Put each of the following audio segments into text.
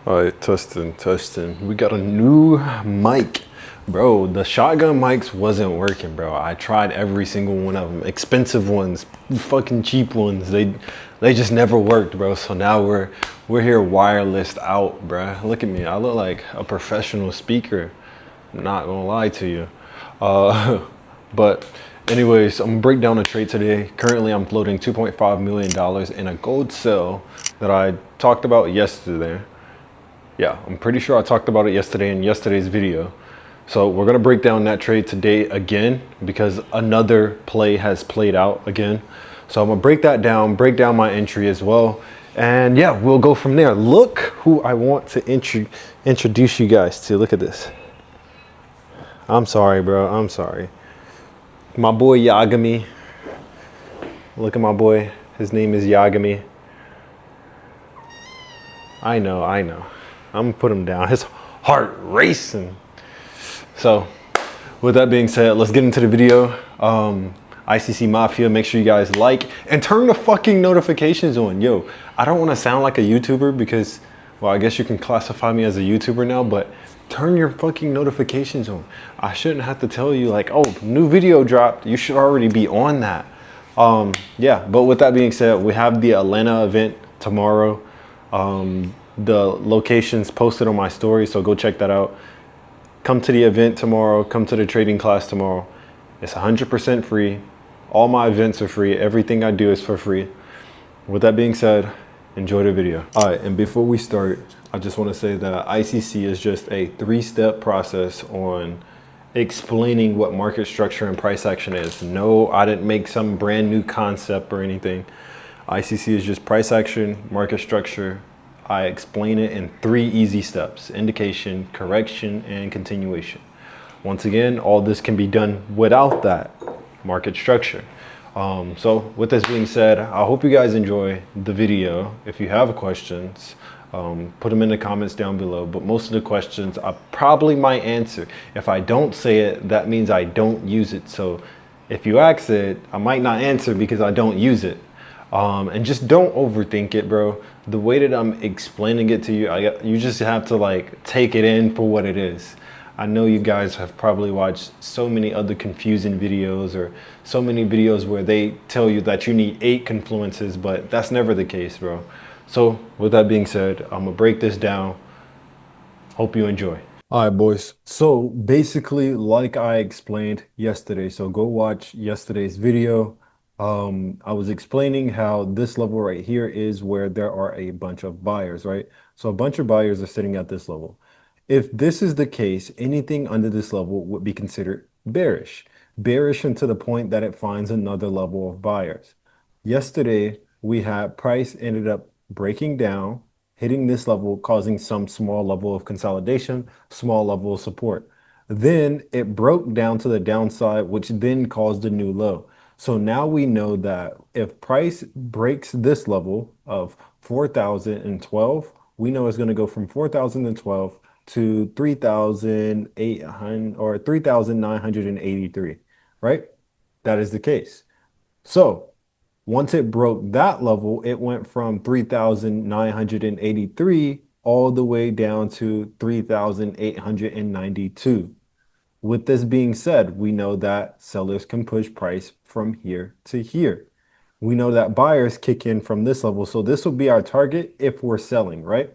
All right, testing. We got a new mic. Bro, the shotgun mics wasn't working, bro. I tried every single one of them. Expensive ones, fucking cheap ones. They just never worked, bro. So now we're here wireless out, bro. Look at me. I look like a professional speaker. I'm not gonna lie to you. But anyways, I'm gonna break down a trade today. Currently, I'm floating $2.5 million in a gold sell that I talked about yesterday. Yeah, I'm pretty sure I talked about it yesterday in yesterday's video. So we're gonna break down that trade today again because another play has played out again. So I'm gonna break that down, break down my entry as well. And yeah, we'll go from there. Look who I want to introduce you guys to. Look at this. I'm sorry, bro, I'm sorry. My boy Yagami. Look at my boy, his name is Yagami. I know. I'm gonna put him down. His heart racing. So, with that being said, let's get into the video. ICC Mafia, make sure you guys like and turn the fucking notifications on. Yo, I don't want to sound like a YouTuber because, well, I guess you can classify me as a YouTuber now, but turn your fucking notifications on. I shouldn't have to tell you like, oh, new video dropped. You should already be on that. Yeah, but with that being said, we have the Atlanta event tomorrow. The location's posted on my story, so go check that out. Come to the event tomorrow, come to the trading class tomorrow. It's 100% free. All my events are free. Everything I do is for free. With that being said, enjoy the video. All right, and before we start, I just want to say that ICC is just a 3-step process on explaining what market structure and price action is. No, I didn't make some brand new concept or anything. ICC is just price action, market structure. I explain it in 3 easy steps: indication, correction, and continuation. Once again, all this can be done without that market structure. So with this being said, I hope you guys enjoy the video. If you have questions, put them in the comments down below, but most of the questions I probably might answer. If I don't say it, that means I don't use it. So if you ask it, I might not answer because I don't use it. And just don't overthink it, bro. The way that I'm explaining it to you, you just have to like take it in for what it is. I know you guys have probably watched so many other confusing videos or so many videos where they tell you that you need 8 confluences, but that's never the case, bro. So with that being said, I'm gonna break this down. Hope you enjoy. All right, boys. So basically, like I explained yesterday, so go watch yesterday's video. I was explaining how this level right here is where there are a bunch of buyers, right? So a bunch of buyers are sitting at this level. If this is the case, anything under this level would be considered bearish. Bearish until the point that it finds another level of buyers. Yesterday, we had price ended up breaking down, hitting this level, causing some small level of consolidation, small level of support. Then it broke down to the downside, which then caused a new low. So now we know that if price breaks this level of 4,012, we know it's going to go from 4,012 to 3,800 or 3,983, right? That is the case. So once it broke that level, it went from 3,983 all the way down to 3,892. With this being said, we know that sellers can push price from here to here. We know that buyers kick in from this level. So this will be our target if we're selling, right?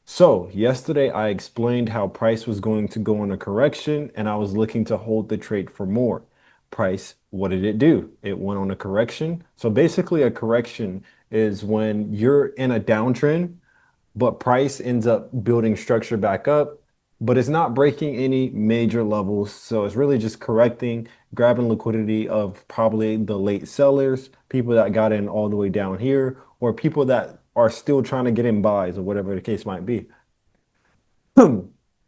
So yesterday I explained how price was going to go on a correction and I was looking to hold the trade for more. Price, what did it do? It went on a correction. So basically a correction is when you're in a downtrend, but price ends up building structure back up, but it's not breaking any major levels. So it's really just correcting, grabbing liquidity of probably the late sellers, people that got in all the way down here, or people that are still trying to get in buys or whatever the case might be.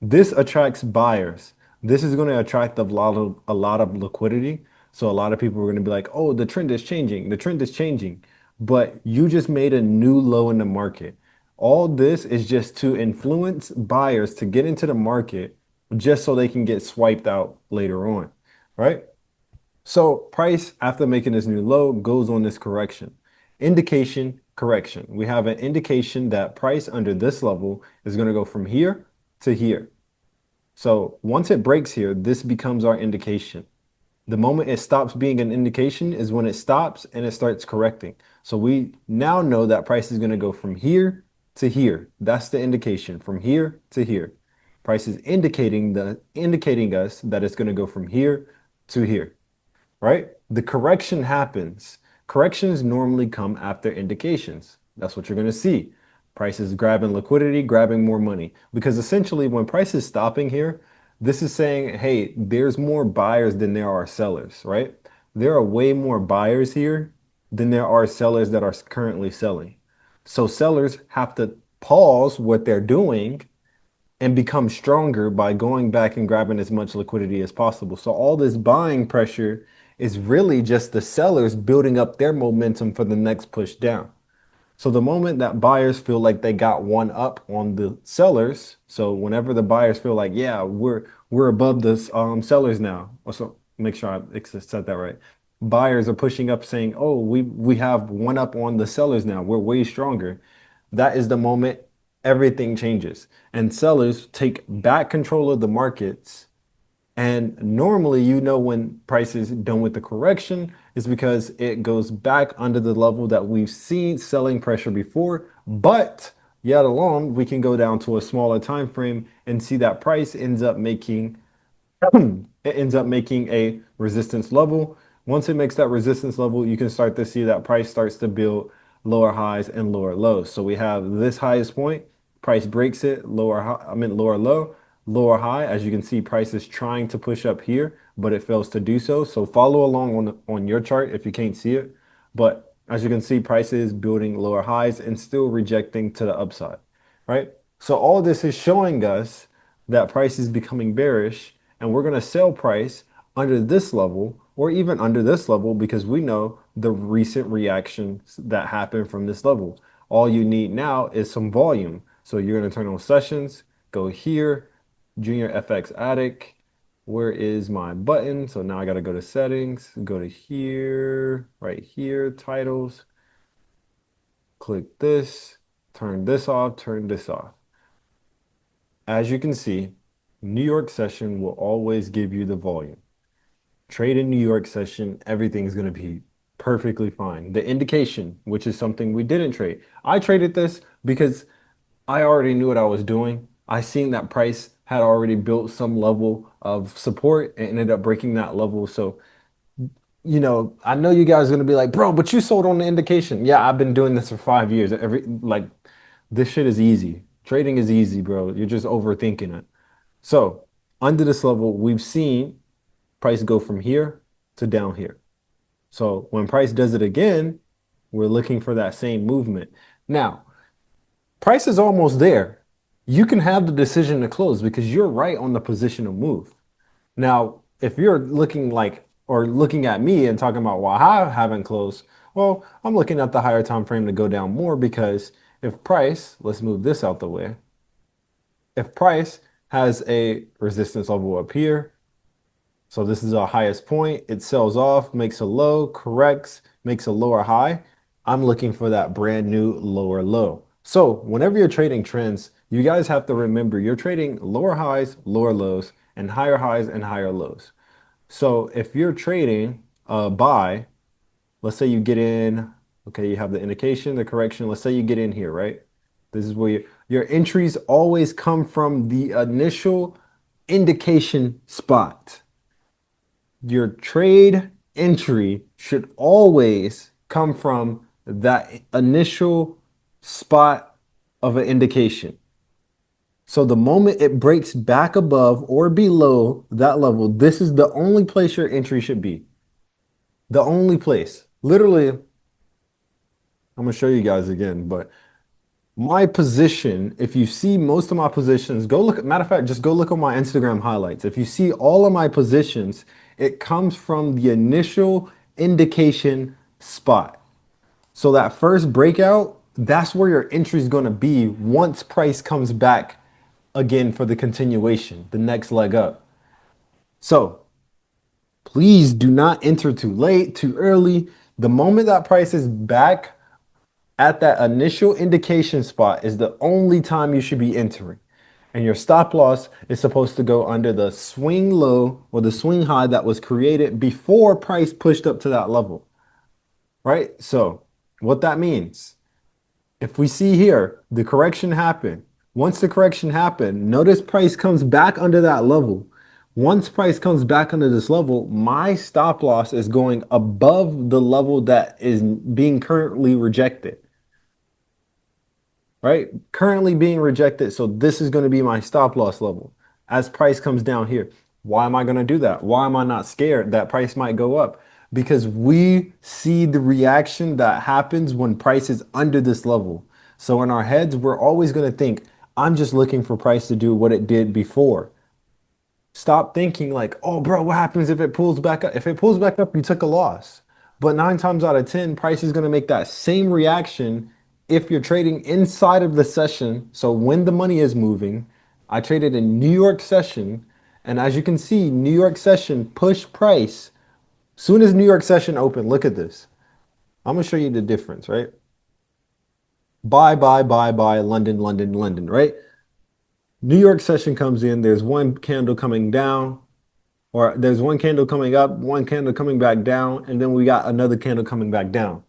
This attracts buyers. This is going to attract a lot of liquidity. So a lot of people are going to be like, oh, the trend is changing. The trend is changing. But you just made a new low in the market. All this is just to influence buyers to get into the market just so they can get swiped out later on, right? So price, after making this new low, goes on this correction. Indication, correction. We have an indication that price under this level is going to go from here to here. So once it breaks here, this becomes our indication. The moment it stops being an indication is when it stops and it starts correcting. So we now know that price is going to go from here to here. That's the indication, from here to here. Price is indicating us that it's going to go from here to here, right? The correction happens. Corrections normally come after indications. That's what you're going to see. Prices grabbing liquidity, grabbing more money. Because essentially, when price is stopping here, this is saying, hey, there's more buyers than there are sellers, right? There are way more buyers here than there are sellers that are currently selling. So sellers have to pause what they're doing and become stronger by going back and grabbing as much liquidity as possible. So all this buying pressure is really just the sellers building up their momentum for the next push down. So the moment that buyers feel like they got one up on the sellers, so whenever the buyers feel like, yeah, we're above the sellers now. Also, make sure I said that right. Buyers are pushing up saying, oh, we have one up on the sellers now. We're way stronger. That is the moment everything changes. And sellers take back control of the markets, and normally, when price is done with the correction is because it goes back under the level that we've seen selling pressure before. But yet alone, we can go down to a smaller time frame and see that price ends up making a resistance level. Once it makes that resistance level, you can start to see that price starts to build lower highs and lower lows. So we have this highest point, price breaks it, lower high, lower low, lower high. As you can see, price is trying to push up here, but it fails to do so. So follow along on your chart if you can't see it. But as you can see, price is building lower highs and still rejecting to the upside, right? So all this is showing us that price is becoming bearish, and we're going to sell price under this level or even under this level because we know the recent reactions that happen from this level. All you need now is some volume. So you're going to turn on sessions, go here, Junior FX Addict. Where is my button? So now I got to go to settings, go to here, right here, titles, click this, turn this off, turn this off. As you can see, New York session will always give you the volume. Trade in New York session, everything's going to be perfectly fine. The indication, which is something we didn't trade. I traded this because I already knew what I was doing. I seen that price had already built some level of support and ended up breaking that level. So, I know you guys are going to be like, bro, but you sold on the indication. Yeah, I've been doing this for 5 years. This shit is easy. Trading is easy, bro. You're just overthinking it. So under this level, we've seen price go from here to down here. So when price does it again, we're looking for that same movement. Now, price is almost there. You can have the decision to close because you're right on the position of move. Now, if you're looking at me and talking about why I haven't closed, well, I'm looking at the higher time frame to go down more because if price, let's move this out the way. If price has a resistance level up here, so this is our highest point, it sells off, makes a low, corrects, makes a lower high. I'm looking for that brand new lower low. So whenever you're trading trends, you guys have to remember you're trading lower highs, lower lows, and higher highs and higher lows. So if you're trading a buy, let's say you get in, okay, you have the indication, the correction. Let's say you get in here, right? This is where your entries always come from the initial indication spot. Your trade entry should always come from that initial spot of an indication. So the moment it breaks back above or below that level, this is the only place your entry should be. The only place. Literally, I'm going to show you guys again, but my position, if you see most of my positions, go look, matter of fact, just go look at my Instagram highlights. If you see all of my positions, it comes from the initial indication spot. So that first breakout, that's where your entry is going to be once price comes back again for the continuation, the next leg up. So please do not enter too late, too early. The moment that price is back At that initial indication spot is the only time you should be entering. And your stop loss is supposed to go under the swing low or the swing high that was created before price pushed up to that level, right? So what that means, if we see here, the correction happened. Once the correction happened, notice price comes back under that level. Once price comes back under this level, my stop loss is going above the level that is being currently rejected, right? Currently being rejected. So this is going to be my stop loss level as price comes down here. Why am I going to do that? Why am I not scared that price might go up? Because we see the reaction that happens when price is under this level. So in our heads, we're always going to think, I'm just looking for price to do what it did before. Stop thinking like, oh, bro, what happens if it pulls back up? If it pulls back up, you took a loss. But 9 times out of 10, price is going to make that same reaction if you're trading inside of the session. So when the money is moving, I traded in New York session. And as you can see, New York session push price. Soon as New York session open, look at this. I'm going to show you the difference, right? Buy, London, London, London, right? New York session comes in. There's one candle coming down, or there's one candle coming up, one candle coming back down, and then we got another candle coming back down.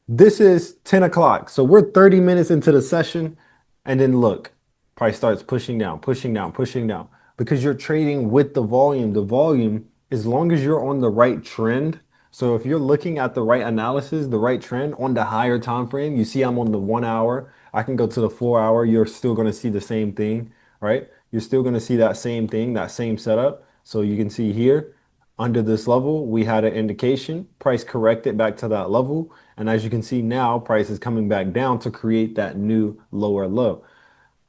This is 10 o'clock. So we're 30 minutes into the session. And then look, price starts pushing down, pushing down, pushing down because you're trading with the volume. The volume, as long as you're on the right trend. So if you're looking at the right analysis, the right trend on the higher time frame, you see I'm on the 1 hour. I can go to the 4 hour. You're still going to see the same thing, right? You're still going to see that same thing, that same setup. So you can see here under this level, we had an indication, price corrected back to that level. And as you can see now, price is coming back down to create that new lower low.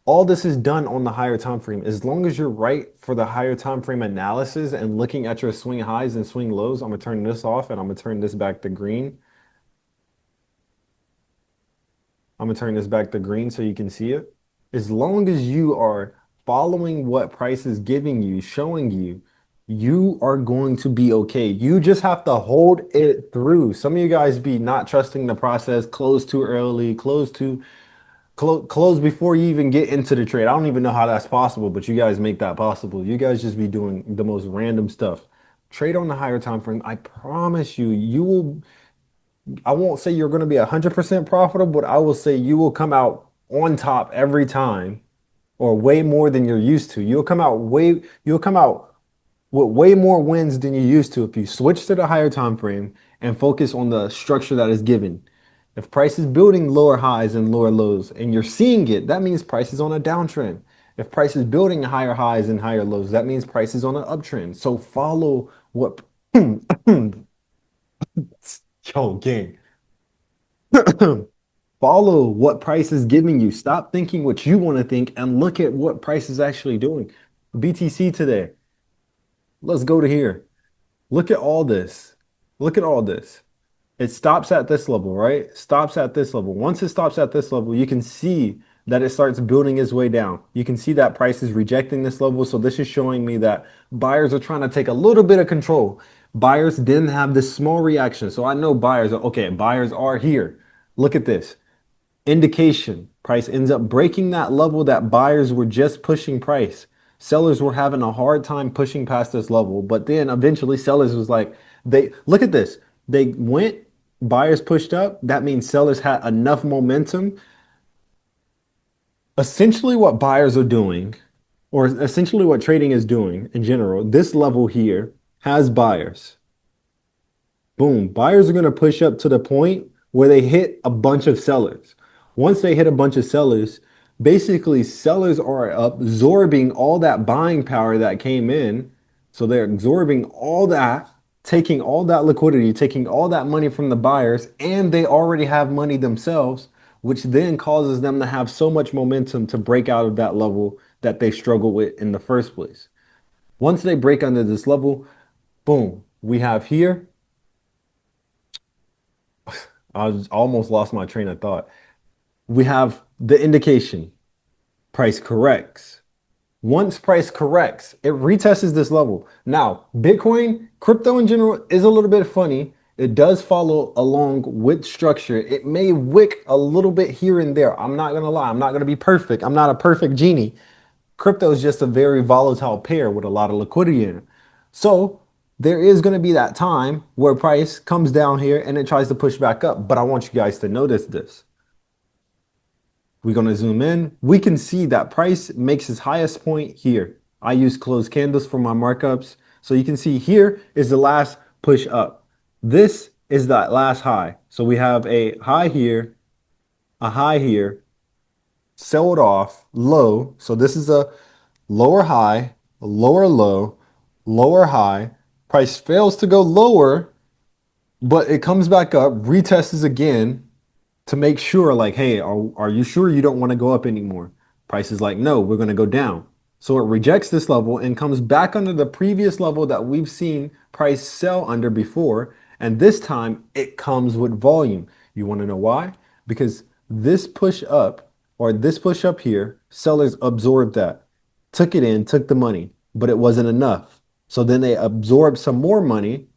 All this is done on the higher time frame. As long as you're right for the higher time frame analysis and looking at your swing highs and swing lows, I'm gonna turn this off and I'm gonna turn this back to green. I'm gonna turn this back to green so you can see it. As long as you are following what price is giving you, showing you, you are going to be okay. You just have to hold it through. Some of you guys be not trusting the process, close too early, close before you even get into the trade. I don't even know how that's possible, but you guys make that possible. You guys just be doing the most random stuff. Trade on the higher time frame. I promise you, you will I won't say you're going to be 100% profitable, but I will say you will come out on top every time or way more than you're used to. You'll come out with way more wins than you used to if you switch to the higher time frame and focus on the structure that is given. If price is building lower highs and lower lows and you're seeing it, that means price is on a downtrend. If price is building higher highs and higher lows, that means price is on an uptrend. So follow what yo gang. Follow what price is giving you. Stop thinking what you want to think and look at what price is actually doing. BTC today. Let's go to here. Look at all this. Look at all this. It stops at this level, right? Stops at this level. Once it stops at this level, you can see that it starts building its way down. You can see that price is rejecting this level. So this is showing me that buyers are trying to take a little bit of control. Buyers didn't have this small reaction. So I know buyers are, okay, buyers are here. Look at this indication. Price ends up breaking that level that buyers were just pushing price. Sellers were having a hard time pushing past this level, but then eventually sellers was like, they look at this. They went, buyers pushed up. That means sellers had enough momentum. Essentially, what buyers are doing, or essentially what trading is doing in general, this level here has buyers. Boom. Buyers are going to push up to the point where they hit a bunch of sellers. Once they hit a bunch of sellers, basically sellers are absorbing all that buying power that came in. So they're absorbing all that, taking all that liquidity, taking all that money from the buyers, and they already have money themselves, which then causes them to have so much momentum to break out of that level that they struggle with in the first place. Once they break under this level, boom, we have here almost lost my train of thought. We have the indication price corrects. Once price corrects, it retests this level. Now, Bitcoin, crypto in general is a little bit funny. It does follow along with structure. It may wick a little bit here and there. I'm not gonna lie. I'm not gonna be perfect. I'm not a perfect genie. Crypto is just a very volatile pair with a lot of liquidity in it. So there is going to be that time where price comes down here and it tries to push back up. But I want you guys to notice this. We're going to zoom in. We can see that price makes its highest point here. I use closed candles for my markups. So you can see here is the last push up. This is that last high. So we have a high here, a high here, sold off, low. So this is a lower high, lower low, lower high. Price fails to go lower, but it comes back up, retests again to make sure, like, hey, are you sure you don't want to go up anymore? Price is like, no, we're going to go down. So it rejects this level and comes back under the previous level that we've seen price sell under before. And this time it comes with volume. You want to know why? Because this push up or this push up here, sellers absorbed that, took it in, took the money, but it wasn't enough. So then they absorbed some more money,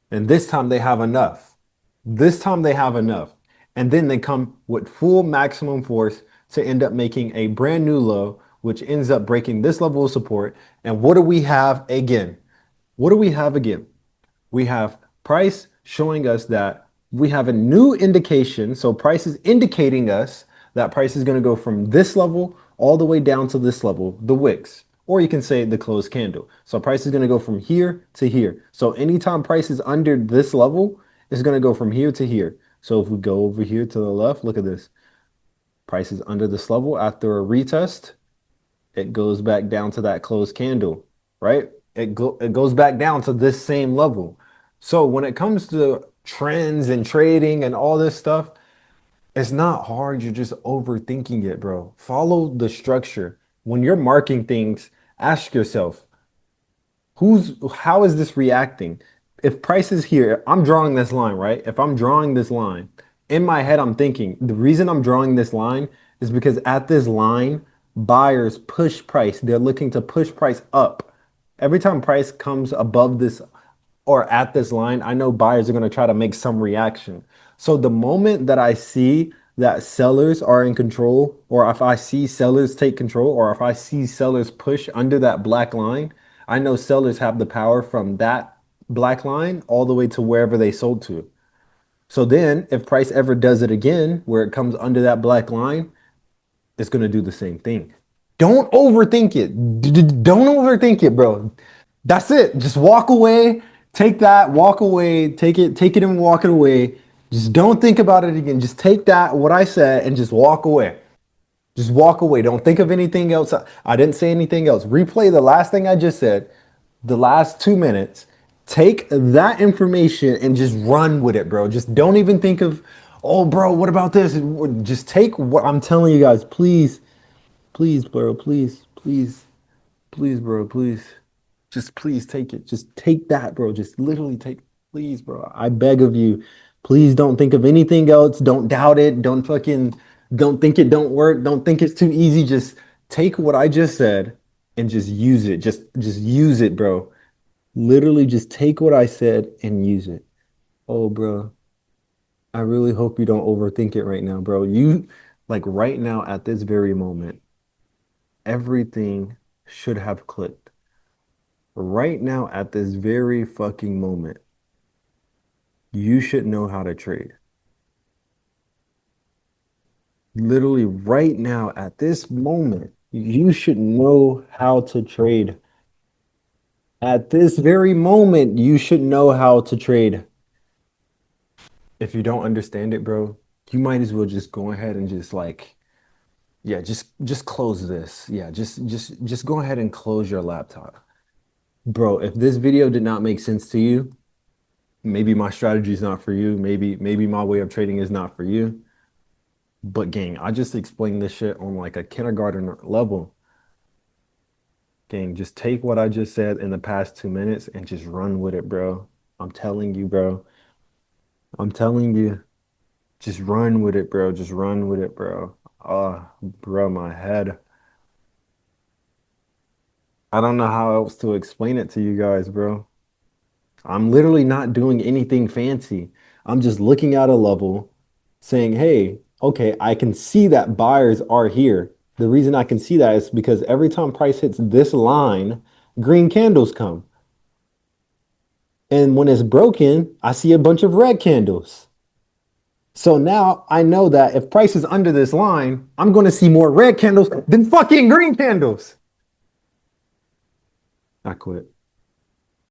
and this time they have enough. This time they have enough. And then they come with full maximum force to end up making a brand new low, which ends up breaking this level of support. And what do we have again? What do we have again? We have price showing us that we have a new indication. So price is indicating us that price is going to go from this level all the way down to this level, the wicks, or you can say the closed candle. So price is going to go from here to here. So anytime price is under this level, it's going to go from here to here. So if we go over here to the left, look at this. Price is under this level after a retest. It goes back down to that closed candle, right? It goes back down to this same level. So when it comes to trends and trading and all this stuff, it's not hard. You're just overthinking it, bro. Follow the structure. When you're marking things, ask yourself, how is this reacting? If price is here, I'm drawing this line, right? If I'm drawing this line, in my head, I'm thinking the reason I'm drawing this line is because at this line, buyers push price. They're looking to push price up. Every time price comes above this or at this line, I know buyers are going to try to make some reaction. So the moment that I see that sellers are in control, or if I see sellers take control, or if I see sellers push under that black line, I know sellers have the power from that black line all the way to wherever they sold to. So then if price ever does it again, where it comes under that black line, it's going to do the same thing. Don't overthink it. Don't overthink it, bro. That's it. Just walk away. Take that, walk away, take it and walk it away. Just don't think about it again. Just take that, what I said, and just walk away. Just walk away. Don't think of anything else. I didn't say anything else. Replay the last thing I just said, the last 2 minutes. Take that information and just run with it, bro. Just don't even think of, oh, bro, what about this? Just take what I'm telling you guys. Please, please, bro. Please, please, please, bro. Please. Just please take it. Just take that, bro. Just literally take, please, bro. I beg of you. Please don't think of anything else. Don't doubt it. Don't think it don't work. Don't think it's too easy. Just take what I just said and just use it. Just use it, bro. Literally just take what I said and use it. Oh, bro. I really hope you don't overthink it right now, bro. You like right now at this very moment, everything should have clicked. Right now at this very fucking moment, you should know how to trade. Literally right now at this moment, you should know how to trade. At this very moment, you should know how to trade. If you don't understand it, bro, you might as well just go ahead and just like, yeah, just close this. Yeah, just go ahead and close your laptop. Bro, if this video did not make sense to you, maybe my strategy is not for you. Maybe my way of trading is not for you. But gang, I just explained this shit on like a kindergarten level. Gang, just take what I just said in the past 2 minutes and just run with it, bro. I'm telling you, bro. I'm telling you, just run with it, bro. Just run with it, bro. Bro, my head. I don't know how else to explain it to you guys, bro. I'm literally not doing anything fancy. I'm just looking at a level saying, hey, okay, I can see that buyers are here. The reason I can see that is because every time price hits this line, green candles come. And when it's broken, I see a bunch of red candles. So now I know that if price is under this line, I'm going to see more red candles than fucking green candles. I quit.